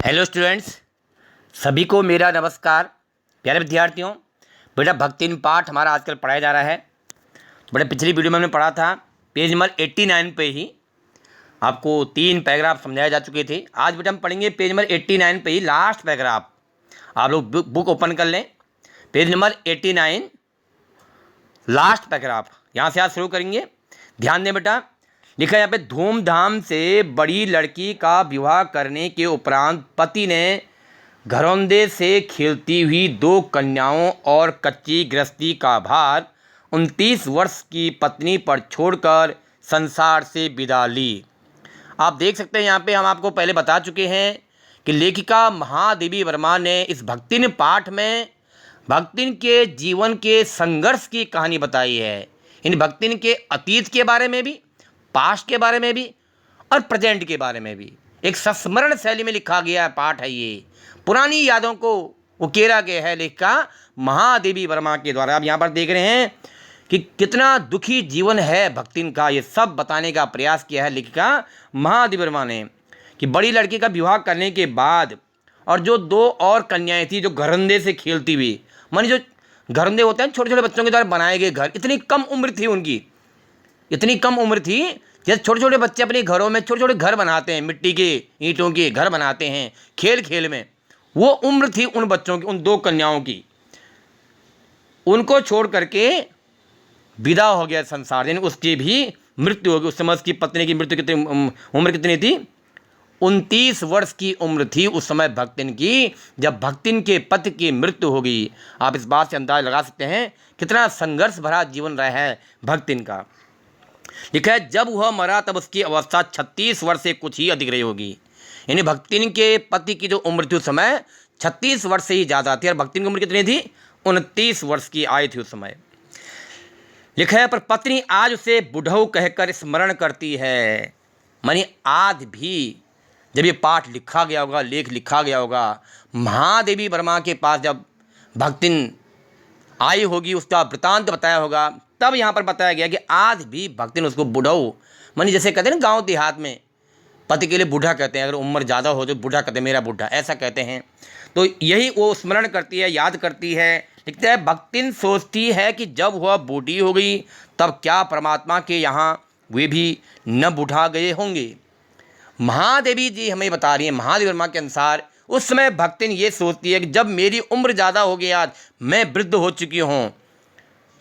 Hello students, सभी को मेरा नमस्कार। प्यारे विद्यार्थियों, बेटा भक्तिन पाठ हमारा आजकल पढ़ाया जा रहा है। बेटा पिछली वीडियो में हमने पढ़ा था पेज नंबर 89 पे ही आपको 3 पैराग्राफ समझाए जा चुके थे। आज बेटा हम पढ़ेंगे पेज नंबर 89 पे ही लास्ट पैराग्राफ। आप लोग बुक ओपन कर लें, पेज नंबर 89 लास्ट पैराग्राफ, यहाँ से आज शुरू करेंगे। ध्यान दें बेटा, लिखा है यहाँ पे, धूमधाम से बड़ी लड़की का विवाह करने के उपरांत पति ने घरौंदे से खेलती हुई 2 कन्याओं और कच्ची गृहस्थी का भार 29 वर्ष की पत्नी पर छोड़कर संसार से विदा ली। आप देख सकते हैं यहाँ पे हम आपको पहले बता चुके हैं कि लेखिका महादेवी वर्मा ने इस भक्तिन पाठ में भक्तिन के जीवन के संघर्ष की कहानी बताई है। इन भक्तिन के अतीत के बारे में भी, पास्ट के बारे में भी और प्रेजेंट के बारे में भी एक संस्मरण शैली में लिखा गया पाठ है। ये पुरानी यादों को उकेरा गया है लेखिका महादेवी वर्मा के द्वारा। आप यहाँ पर देख रहे हैं कि कितना दुखी जीवन है भक्तिन का, ये सब बताने का प्रयास किया है लेखिका महादेवी वर्मा ने कि बड़ी लड़की का विवाह करने के बाद और जो 2 और कन्याएं थी जो घरंदे से खेलती हुई, मानी जो घरंदे होते हैं छोटे छोटे बच्चों के द्वारा बनाए गए घर, इतनी कम उम्र थी उनकी, इतनी कम उम्र थी। जैसे छोटे छोटे बच्चे अपने घरों में छोटे छोटे घर बनाते हैं, मिट्टी के ईंटों के घर बनाते हैं खेल खेल में, वो उम्र थी उन बच्चों की, उन 2 कन्याओं की। उनको छोड़ करके विदा हो गया संसार, यानी उसकी भी मृत्यु हो गई। उस समय उसकी पत्नी की मृत्यु कितनी उम्र कितनी थी? 29 वर्ष की उम्र थी उस समय भक्तिन की, जब भक्तिन के पति की मृत्यु हो गई। आप इस बात से अंदाज लगा सकते हैं कितना संघर्ष भरा जीवन रहा है भक्तिन का। लिखा है, जब वह मरा तब उसकी अवस्था 36 वर्ष से कुछ ही अधिक रही होगी। यानी भक्तिन के पति की जो उम्र थी उस समय 36 वर्ष से ही ज़्यादा थी और भक्तिन की उम्र कितनी थी? 29 वर्ष की आयु थी उस समय। लिखा है, पर पत्नी आज उसे बुढ़ऊ कहकर स्मरण करती है। मानी आज भी जब ये पाठ लिखा गया होगा, लेख लिखा गया होगा, महादेवी वर्मा के पास जब भक्तिन आई होगी, उसका वृतांत बताया होगा, तब यहाँ पर बताया गया कि आज भी भक्तिन उसको बुढ़ऊ, मानी जैसे कहते हैं ना गाँव देहात में पति के लिए बूढ़ा कहते हैं, अगर उम्र ज़्यादा हो तो बूढ़ा कहते हैं, मेरा बूढ़ा ऐसा कहते हैं। तो यही वो स्मरण करती है, याद करती है। लिखता है, भक्तिन सोचती है कि जब वह बूढ़ी हो गई तब क्या परमात्मा के यहाँ वे भी न बूढ़ा गए होंगे। महादेवी जी हमें बता रही हैं, महादेवी वर्मा के अनुसार उस समय भक्तिन ये सोचती है कि जब मेरी उम्र ज़्यादा हो गई, आज मैं वृद्ध हो चुकी हूँ,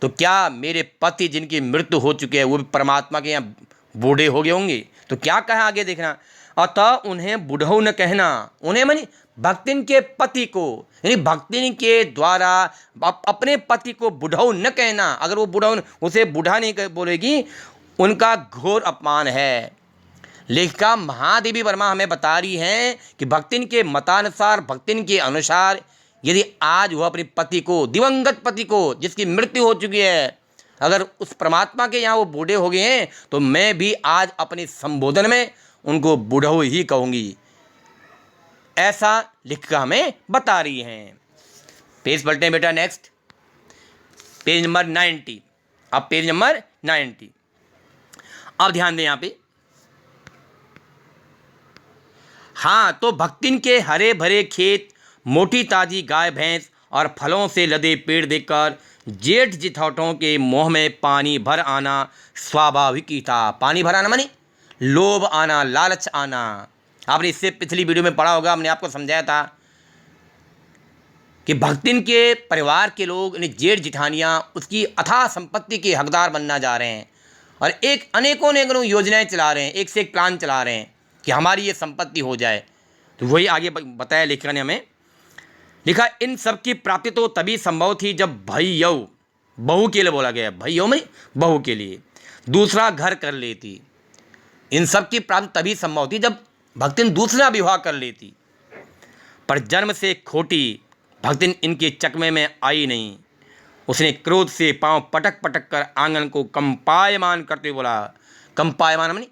तो क्या मेरे पति जिनकी मृत्यु हो चुकी है वो भी परमात्मा के यहाँ बूढ़े हो गए होंगे। तो क्या कहा आगे देखना, अतः उन्हें बुढ़ऊ न कहना। उन्हें मानी भक्तिन के पति को, यानी भक्तिन के द्वारा अपने पति को बुढ़ऊ न कहना। अगर वो बुढ़ऊ उसे बूढ़ा नहीं बोलेगी, उनका घोर अपमान है। लेखिका महादेवी वर्मा हमें बता रही हैं कि भक्तिन के मतानुसार, भक्तिन के अनुसार, यदि आज वह अपने पति को, दिवंगत पति को जिसकी मृत्यु हो चुकी है, अगर उस परमात्मा के यहाँ वो बूढ़े हो गए हैं, तो मैं भी आज अपने संबोधन में उनको बूढ़ऊ ही कहूँगी। ऐसा लेखिका हमें बता रही हैं। पेज पलटे बेटा, नेक्स्ट पेज नंबर 90। अब पेज नंबर 90, अब ध्यान दें यहाँ पे। हाँ, तो भक्तिन के हरे भरे खेत, मोटी ताजी गाय भैंस और फलों से लदे पेड़ देखकर जेठ जिठौठों के मुँह में पानी भर आना स्वाभाविक ही था। पानी भर आना मानी लोभ आना, लालच आना। आपने इससे पिछली वीडियो में पढ़ा होगा, हमने आपको समझाया था कि भक्तिन के परिवार के लोग, यानी जेठ जिठानियाँ, उसकी अथाह संपत्ति के हकदार बनना जा रहे हैं और एक अनेकों योजनाएं चला रहे हैं, एक से एक प्लान चला रहे हैं कि हमारी ये संपत्ति हो जाए। तो वही आगे बताया लेखिका ने हमें। लिखा, इन सब की प्राप्ति तो तभी संभव थी जब भैयऊ, बहू के लिए बोला गया, भैयऊ में बहू के लिए दूसरा घर कर लेती। इन सब की प्राप्ति तभी संभव थी जब भक्तिन दूसरा विवाह कर लेती। पर जन्म से खोटी भक्तिन इनके चकमे में आई नहीं। उसने क्रोध से पांव पटक पटक कर आंगन को कंपायमान करते हुए बोला। कंपायमान मानी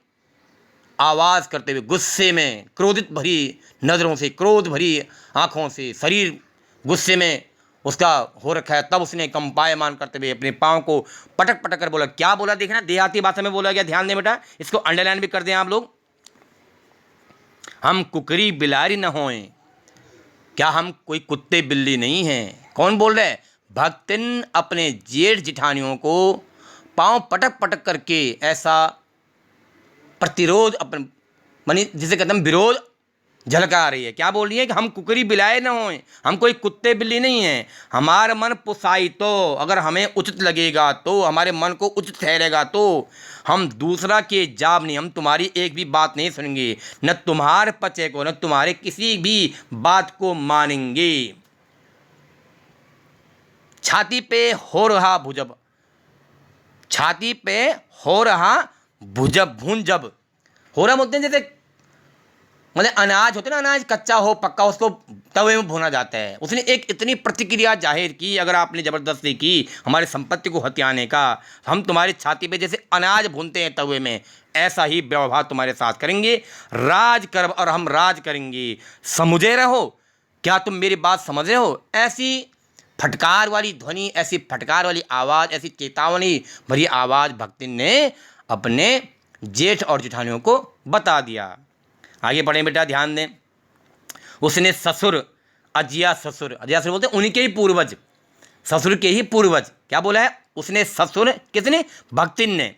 आवाज़ करते हुए, गुस्से में, क्रोधित भरी नज़रों से, क्रोध भरी आँखों से, शरीर गुस्से में उसका हो रखा है, तब उसने कंपायमान करते हुए अपने पाँव को पटक पटक कर बोला। क्या बोला देखना, देहाती भाषा में बोला गया, ध्यान दें बेटा, इसको अंडरलाइन भी कर दें आप लोग। हम कुकरी बिलारी न होएं, क्या हम कोई कुत्ते बिल्ली नहीं हैं? कौन बोल रहा है? भक्तिन अपने जेठ जिठानियों को पांव पटक पटक करके ऐसा प्रतिरोध अपन मानी जिसे कहते हैं विरोध झलका रही है। क्या बोल रही है कि हम कुकरी बिलाए न हों, हम कोई कुत्ते बिल्ली नहीं हैं। हमारा मन पुसाई तो, अगर हमें उचित लगेगा तो, हमारे मन को उचित ठहरेगा तो हम दूसरा के जाब नहीं, हम तुम्हारी एक भी बात नहीं सुनेंगे, न तुम्हारे पचे को, न तुम्हारे किसी भी बात को मानेंगे। छाती पे हो रहा भुजब, छाती पे हो रहा भुजब भूंजब, हो रहा बोलते हैं जैसे मतलब अनाज होते ना, अनाज कच्चा हो पक्का उसको तवे में भुना जाता है। उसने एक इतनी प्रतिक्रिया जाहिर की, अगर आपने ज़बरदस्ती की हमारी संपत्ति को हथियाने का, हम तुम्हारी छाती पे जैसे अनाज भूनते हैं तवे में, ऐसा ही व्यवहार तुम्हारे साथ करेंगे। राज कर और हम राज करेंगे, समझे रहो। क्या तुम मेरी बात समझ रहे हो? ऐसी फटकार वाली ध्वनि, ऐसी फटकार वाली आवाज़, ऐसी चेतावनी भरी आवाज़ भक्तिन ने अपने जेठ और जेठानियों को बता दिया। आगे बढ़ें बेटा, ध्यान दें। उसने ससुर, अजिया ससुर, अजिया ससुर बोलते हैं उन्हीं के ही पूर्वज, ससुर के ही पूर्वज। क्या बोला है? उसने ससुर, किसने? भक्तिन ने।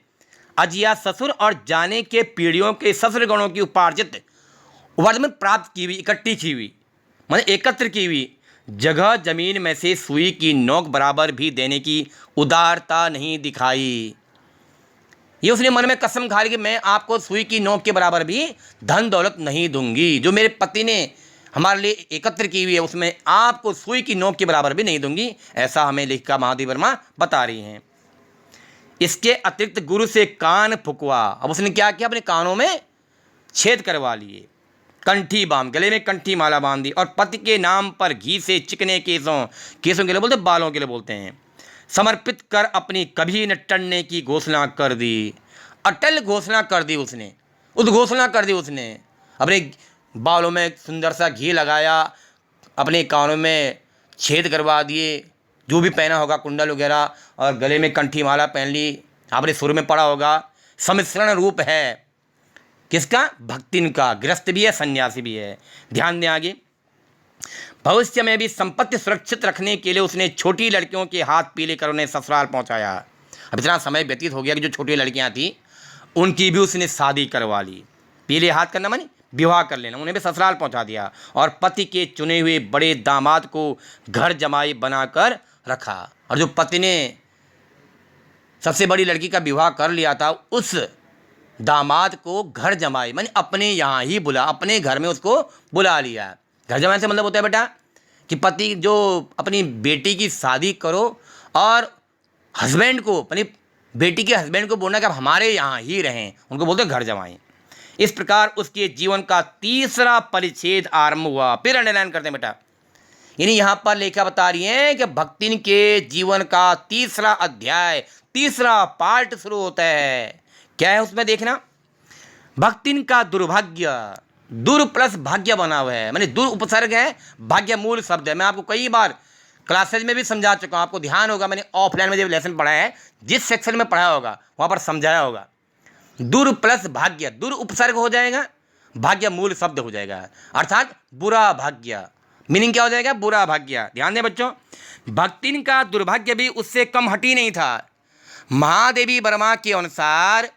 अजिया ससुर और जाने के पीढ़ियों के ससुर गणों की उपार्जित वर्ध में प्राप्त की हुई, इकट्ठी की हुई, मतलब एकत्र की हुई जगह जमीन में से सुई की नोक बराबर भी देने की उदारता नहीं दिखाई। ये उसने मन में कसम खा ली कि मैं आपको सुई की नोक के बराबर भी धन दौलत नहीं दूंगी, जो मेरे पति ने हमारे लिए एकत्र की हुई है उसमें आपको सुई की नोक के बराबर भी नहीं दूंगी। ऐसा हमें लेखिका महादेवी वर्मा बता रही हैं। इसके अतिरिक्त गुरु से कान फुकवा, अब उसने क्या किया? अपने कानों में छेद करवा लिए, कंठी बांध, गले में कंठी माला बांध दी, और पति के नाम पर घी से चिकने केसों, केसों के लिए बोलते, बालों के लिए बोलते हैं, समर्पित कर अपनी कभी न टलने की घोषणा कर दी। अटल घोषणा कर दी उसने, उद्घोषणा कर दी उसने। अपने बालों में सुंदर सा घी लगाया, अपने कानों में छेद करवा दिए, जो भी पहना होगा कुंडल वगैरह, और गले में कंठी माला पहन ली। आपने सुर में पढ़ा होगा, सम्मिश्रण रूप है किसका? भक्तिन का। गृहस्थ भी है, सन्यासी भी है। ध्यान दें आगे। भविष्य में भी संपत्ति सुरक्षित रखने के लिए उसने छोटी लड़कियों के हाथ पीले कर उन्हें ससुराल पहुंचाया। अब इतना समय व्यतीत हो गया कि जो छोटी लड़कियां थी उनकी भी उसने शादी करवा ली। पीले हाथ करना मानी विवाह कर लेना, उन्हें भी ससुराल पहुंचा दिया, और पति के चुने हुए बड़े दामाद को घर जमाई बनाकर रखा। और जो पति ने सबसे बड़ी लड़की का विवाह कर लिया था, उस दामाद को घर जमाई मानी अपने यहाँ ही बुला, अपने घर में उसको बुला लिया। घर जमाई से मतलब होता है बेटा कि पति जो अपनी बेटी की शादी करो और हस्बैंड को, अपनी बेटी के हस्बैंड को बोलना कि आप हमारे यहाँ ही रहें, उनको बोलते हैं घर जमाई। इस प्रकार उसके जीवन का तीसरा परिच्छेद आरंभ हुआ। फिर अंडरलाइन करते हैं बेटा, यानी यहाँ पर लेखा बता रही है कि भक्तिन के जीवन का तीसरा अध्याय, तीसरा पार्ट शुरू होता है। क्या है उसमें देखना? भक्तिन का दुर्भाग्य, दुर प्लस भाग्य बना हुआ है, माने दुर उपसर्ग है, भाग्य मूल शब्द है। मैं आपको कई बार क्लासेज में भी समझा चुका हूँ, आपको ध्यान होगा, मैंने ऑफलाइन में जब लेसन पढ़ा है, जिस सेक्शन में पढ़ा होगा वहाँ पर समझाया होगा। दुर प्लस भाग्य, दुर उपसर्ग हो जाएगा, भाग्य मूल शब्द हो जाएगा, अर्थात बुरा भाग्य। मीनिंग क्या हो जाएगा? बुरा भाग्य। ध्यान दें बच्चों, भक्तिन का दुर्भाग्य भी उससे कम हटी नहीं था। महादेवी वर्मा के अनुसार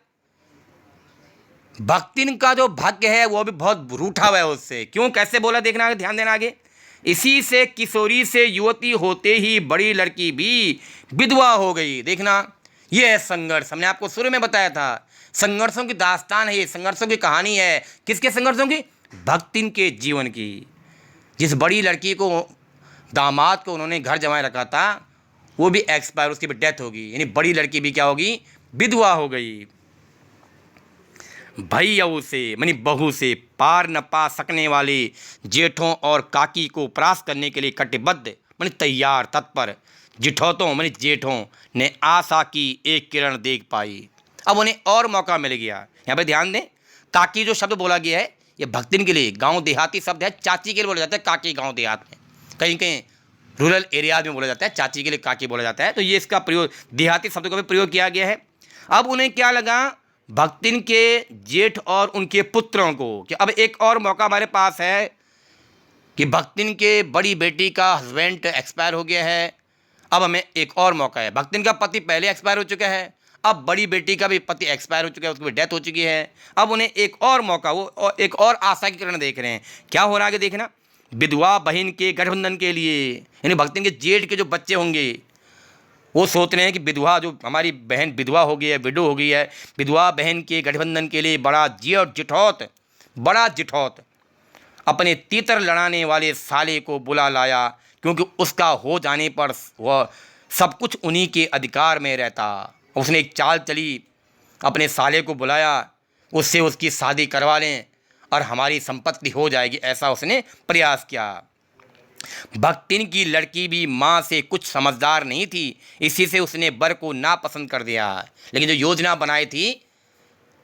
भक्तिन का जो भाग्य है वो भी बहुत रूठा हुआ है उससे। क्यों, कैसे बोला देखना, ध्यान देना आगे। इसी से किशोरी से युवती होते ही बड़ी लड़की भी विधवा हो गई। देखना, ये है संघर्ष। हमने आपको शुरू में बताया था, संघर्षों की दास्तान है ये, संघर्षों की कहानी है। किसके संघर्षों की? भक्तिन के जीवन की। जिस बड़ी लड़की को, दामाद को उन्होंने घर जमाए रखा था, वो भी एक्सपायर, उसकी भी डेथ होगी, यानी बड़ी लड़की भी क्या होगी? विधवा हो गई। भैया से मानी बहू से पार न पा सकने वाले जेठों और काकी को परास्त करने के लिए कटिबद्ध मानी तैयार तत्पर जिठौतों मानी जेठों ने आशा की एक किरण देख पाई। अब उन्हें और मौका मिल गया। यहाँ पे ध्यान दें, काकी जो शब्द बोला गया है ये भक्तिन के लिए गांव देहाती शब्द है, चाची के लिए बोला जाता है काकी। गांव देहात में कहीं कहीं रूरल एरियाज में बोला जाता है, चाची के लिए काकी बोला जाता है, तो ये इसका प्रयोग देहाती शब्द का भी प्रयोग किया गया है। अब उन्हें क्या लगा, भक्तिन के जेठ और उनके पुत्रों को, कि अब एक और मौका हमारे पास है कि भक्तिन के बड़ी बेटी का हस्बैंड एक्सपायर हो गया है, अब हमें एक और मौका है। भक्तिन का पति पहले एक्सपायर हो चुका है, अब बड़ी बेटी का भी पति एक्सपायर हो चुका है, उसकी भी डेथ हो चुकी है। अब उन्हें एक और मौका, वो एक और आशा की किरण देख रहे हैं। क्या हो रहा है आगे देखना। विधवा बहन के गठबंधन के लिए, यानी भक्तिन के जेठ के जो बच्चे होंगे वो सोच रहे हैं कि विधवा, जो हमारी बहन विधवा हो गई है, विडो हो गई है, विधवा बहन के गठबंधन के लिए बड़ा जिठौत अपने तीतर लड़ाने वाले साले को बुला लाया, क्योंकि उसका हो जाने पर वह सब कुछ उन्हीं के अधिकार में रहता। उसने एक चाल चली, अपने साले को बुलाया, उससे उसकी शादी करवा लें और हमारी संपत्ति हो जाएगी, ऐसा उसने प्रयास किया। भक्तिन की लड़की भी माँ से कुछ समझदार नहीं थी, इसी से उसने वर को नापसंद कर दिया। लेकिन जो योजना बनाई थी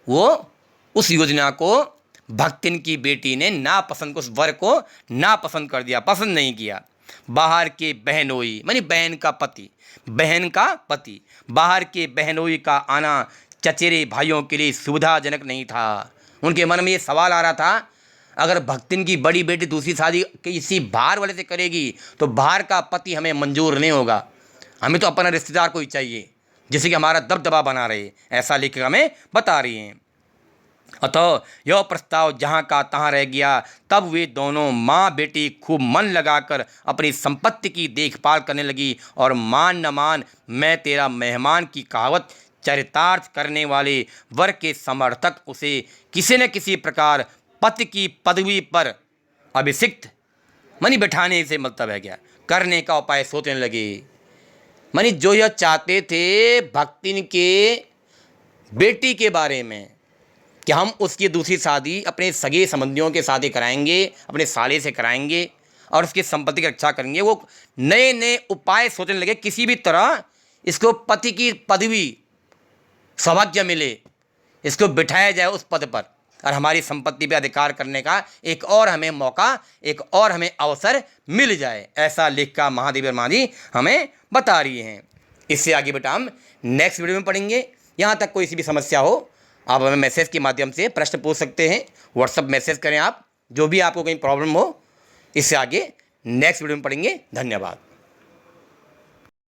वो, उस योजना को भक्तिन की बेटी ने नापसंद, उस वर को नापसंद कर दिया, पसंद नहीं किया। बाहर के बहनोई, मानी बहन का पति, बाहर के बहनोई का आना चचेरे भाइयों के लिए सुविधाजनक नहीं था। उनके मन में ये सवाल आ रहा था, अगर भक्तिन की बड़ी बेटी दूसरी शादी किसी बाहर वाले से करेगी तो बाहर का पति हमें मंजूर नहीं होगा, हमें तो अपना रिश्तेदार कोई चाहिए जिससे कि हमारा दबदबा बना रहे, ऐसा लेकर हमें बता रही हैं। अतः यह प्रस्ताव जहाँ का तहाँ रह गया। तब वे दोनों माँ बेटी खूब मन लगाकर अपनी संपत्ति की देखभाल करने लगी, और मान न मान मैं तेरा मेहमान की कहावत चरितार्थ करने वाले वर के समर्थक उसे किसी न किसी प्रकार पति की पदवी पर अभिषिक्त, मानी बैठाने से मतलब है क्या, करने का उपाय सोचने लगे। मानी जो यह चाहते थे भक्तिन के बेटी के बारे में कि हम उसकी दूसरी शादी अपने सगे संबंधियों के साथ ही कराएंगे, अपने साले से कराएंगे और उसकी संपत्ति की रक्षा करेंगे, वो नए नए उपाय सोचने लगे, किसी भी तरह इसको पति की पदवी सौभाग्य मिले, इसको बिठाया जाए उस पद पर और हमारी संपत्ति पे अधिकार करने का एक और हमें मौका, एक और हमें अवसर मिल जाए, ऐसा लेख का महादेवी और माँ जी हमें बता रही हैं। इससे आगे बेटा हम नेक्स्ट वीडियो में पढ़ेंगे। यहाँ तक कोई सी भी समस्या हो आप हमें मैसेज के माध्यम से प्रश्न पूछ सकते हैं, व्हाट्सएप मैसेज करें आप, जो भी आपको कहीं प्रॉब्लम हो। इससे आगे नेक्स्ट वीडियो में पढ़ेंगे। धन्यवाद।